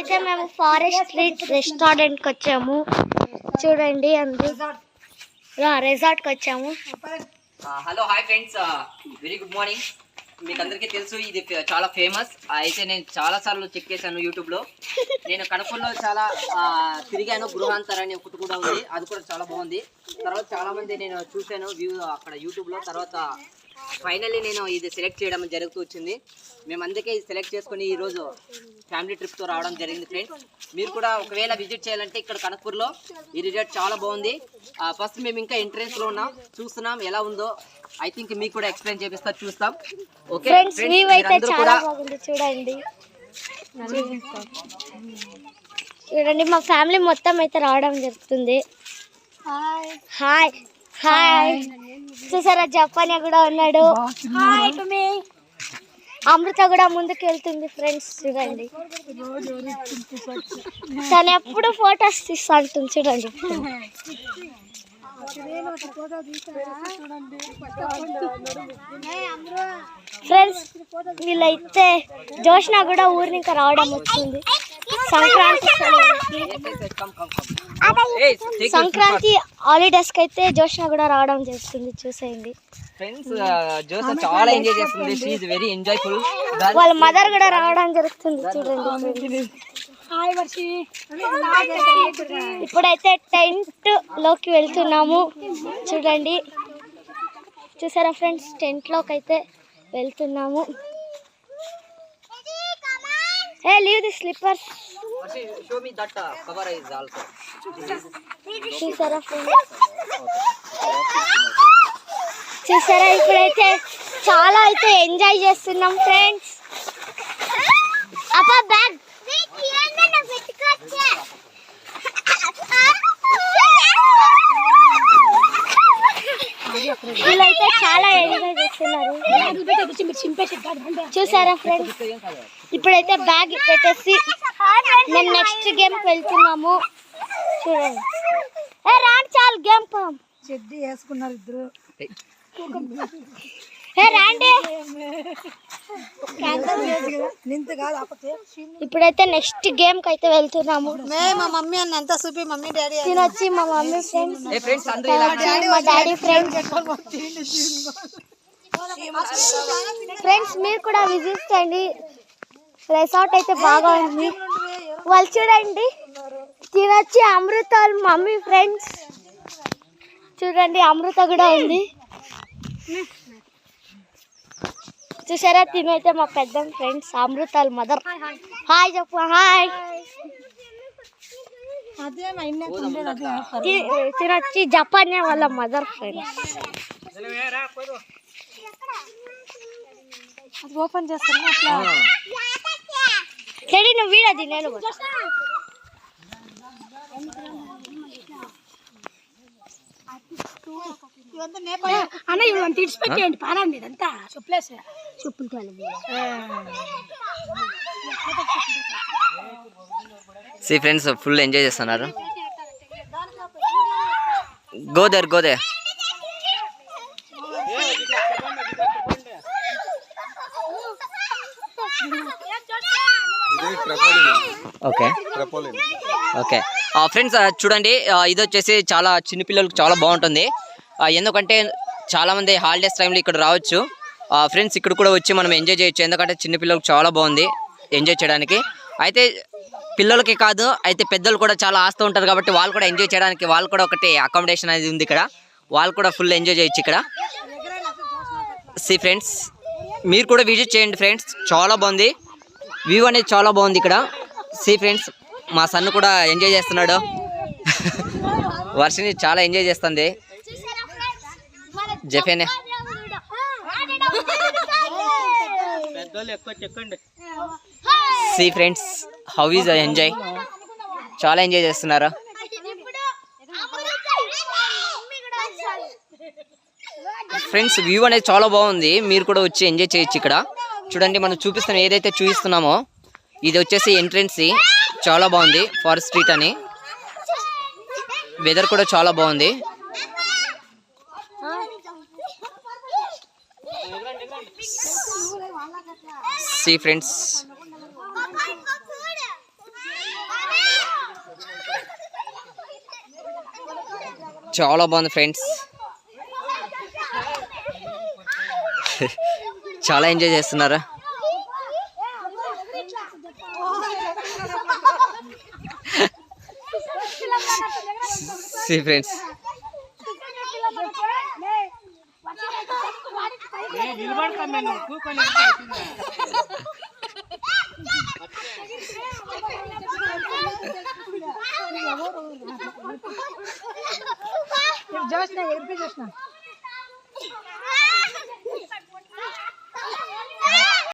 ఇప్పుడైతే మేము forest street restaurant కి వచ్చాము చూడండి రిసార్ట్ కి వచ్చాము hello hi friends very good morning మీకు అందరికీ తెలుసు ఇది చాలా ఫేమస్ అయితే నేను చాలా సార్లు చెక్ చేశాను యూట్యూబ్ లో నేను కడపలో చాలా తిరిగాను గృహాంతర అని ఒకటి కూడా ఉంది అది కూడా చాలా బాగుంది తర్వాత చాలా మంది నేను చూశాను వ్యూ అక్కడ యూట్యూబ్ లో తర్వాత ఫైనల్లీ నేను ఇది సెలెక్ట్ చేయడం జరుగుతూ వచ్చింది మేము అందుకే ఇది సెలెక్ట్ చేసుకుని ఈరోజు ఫ్యామిలీ ట్రిప్తో రావడం జరిగింది ఫ్రెండ్స్ మీరు కూడా ఒకవేళ విజిట్ చేయాలంటే ఇక్కడ కనకపూర్లో ఈ రిసార్ట్ చాలా బాగుంది ఫస్ట్ మేము ఇంకా ఎంట్రెన్స్లో ఉన్నాం చూస్తున్నాం ఎలా ఉందో ఐ థింక్ మీకు కూడా ఎక్స్ప్లెయిన్ చేపిస్తా చూస్తాం ఓకే చూడండి మా ఫ్యామిలీ మొత్తం అయితే రావడం జరుగుతుంది హాయ్ హాయ్ చూసారా జపానియా కూడా ఉన్నాడు అమృత కూడా ముందుకు వెళ్తుంది ఫ్రెండ్స్ చూడండి తను ఎప్పుడు ఫొటోస్ తీస్తా అంటుంది చూడండి ఫ్రెండ్స్ వీళ్ళైతే జోష్న కూడా ఊరిని ఇంకా రావడం వచ్చింది సంక్రాంతి హాలిడేస్ కి అయితే జోష్న కూడా రావడం జరుగుతుంది చూసేయండి ఫ్రెండ్స్ జోష్న చాలా ఎంజాయ్ చేస్తుంది షీ ఇస్ వెరీ ఎంజాయ్ఫుల్ వాళ్ళ మదర్ కూడా రావడం జరుగుతుంది చూడండి ఇప్పుడైతే టెంట్ లోకి వెళ్తున్నాము చూడండి చూసారా ఫ్రెండ్స్ టెంట్ లోకి అయితే వెళ్తున్నాము leave the slippers show me that cover is also చూసారా ఫ్రెండ్స్ చూసారా ఇప్పుడైతే చాలా అయితే ఎంజాయ్ చేస్తున్నాం ఫ్రెండ్స్ అబ్బా బ్యాగ్ వీళ్ళైతే చాలా ఎంజాయ్ చేస్తున్నారు చూసారా ఫ్రెండ్స్ ఇప్పుడైతే బ్యాగ్ పెట్టేసి మేము నెక్స్ట్ గేమ్ కి వెళ్తున్నాము చూడండి రాండి చాలు గేమ్ చెడ్డీ వేసుకున్నారు ఇద్దరు రాండి ఇప్పుడైతే నెక్స్ట్ గేమ్ కి అయితే వెళ్తున్నాము మా మమ్మీ అన్న ఎంత చూపి మమ్మీ డాడీ తినొచ్చి మా మమ్మీ ఫ్రెండ్స్ మా డాడీ ఫ్రెండ్స్ మీరు కూడా విజిట్ చేయండి రిసార్ట్ అయితే బాగా ఉంది వాళ్ళు చూడండి తినొచ్చి అమృత మమ్మీ ఫ్రెండ్స్ చూడండి అమృత కూడా ఉంది చూసారా తినైతే మా పెద్ద ఫ్రెండ్స్ అమృత మదర్ హాయ్ చెప్పు హాయ్ తినొచ్చి జపానియా వాళ్ళ మదర్ ఫ్రెండ్స్ ఓపెన్ చేస్తాను అట్లా సరే నువ్వు వీడది నేను అన్న ఇవంతా ఇడిచిపెట్టేయండి పానండి ఇదంతా చెప్పులేసా చెప్పులతో సి ఫ్రెండ్స్ ఫుల్ ఎంజాయ్ చేస్తున్నారు గోదర్ ఓకే ఓకే ఫ్రెండ్స్ చూడండి ఇది వచ్చేసి చాలా చిన్నపిల్లలకు చాలా బాగుంటుంది ఎందుకంటే చాలామంది హాలిడేస్ టైంలో ఇక్కడ రావచ్చు ఫ్రెండ్స్ ఇక్కడ కూడా వచ్చి మనం ఎంజాయ్ చేయొచ్చు ఎందుకంటే చిన్నపిల్లలకు చాలా బాగుంది ఎంజాయ్ చేయడానికి అయితే పిల్లలకి కాదు అయితే పెద్దలు కూడా చాలా ఆస్తూ ఉంటారు కాబట్టి వాళ్ళు కూడా ఎంజాయ్ చేయడానికి వాళ్ళు కూడా ఒకటి అకామిడేషన్ అనేది ఉంది ఇక్కడ వాళ్ళు కూడా ఫుల్ ఎంజాయ్ చేయొచ్చు ఇక్కడ సి ఫ్రెండ్స్ మీరు కూడా విజిట్ చేయండి ఫ్రెండ్స్ చాలా బాగుంది వ్యూ అనేది చాలా బాగుంది ఇక్కడ సి ఫ్రెండ్స్ మా సన్ కూడా ఎంజాయ్ చేస్తున్నాడు వర్షని చాలా ఎంజాయ్ చేస్తుంది జఫేనే see friends how is enjoy చాలా ఎంజాయ్ చేస్తున్నారు ఫ్రెండ్స్ వ్యూ అనేది చాలా బాగుంది మీరు కూడా వచ్చి ఎంజాయ్ చేయొచ్చు ఇక్కడ చూడండి మనం చూపిస్తున్నాం ఏదైతే చూపిస్తున్నామో ఇది వచ్చేసి ఎంట్రెన్స్ చాలా బాగుంది ఫారెస్ట్ స్ట్రీట్ అని వెదర్ కూడా చాలా బాగుంది సి ఫ్రెండ్స్ చాలా బాగుంది ఫ్రెండ్స్. చాలా ఎంజాయ్ చేస్తున్నారా? ఫ్రెండ్స్ చూసిన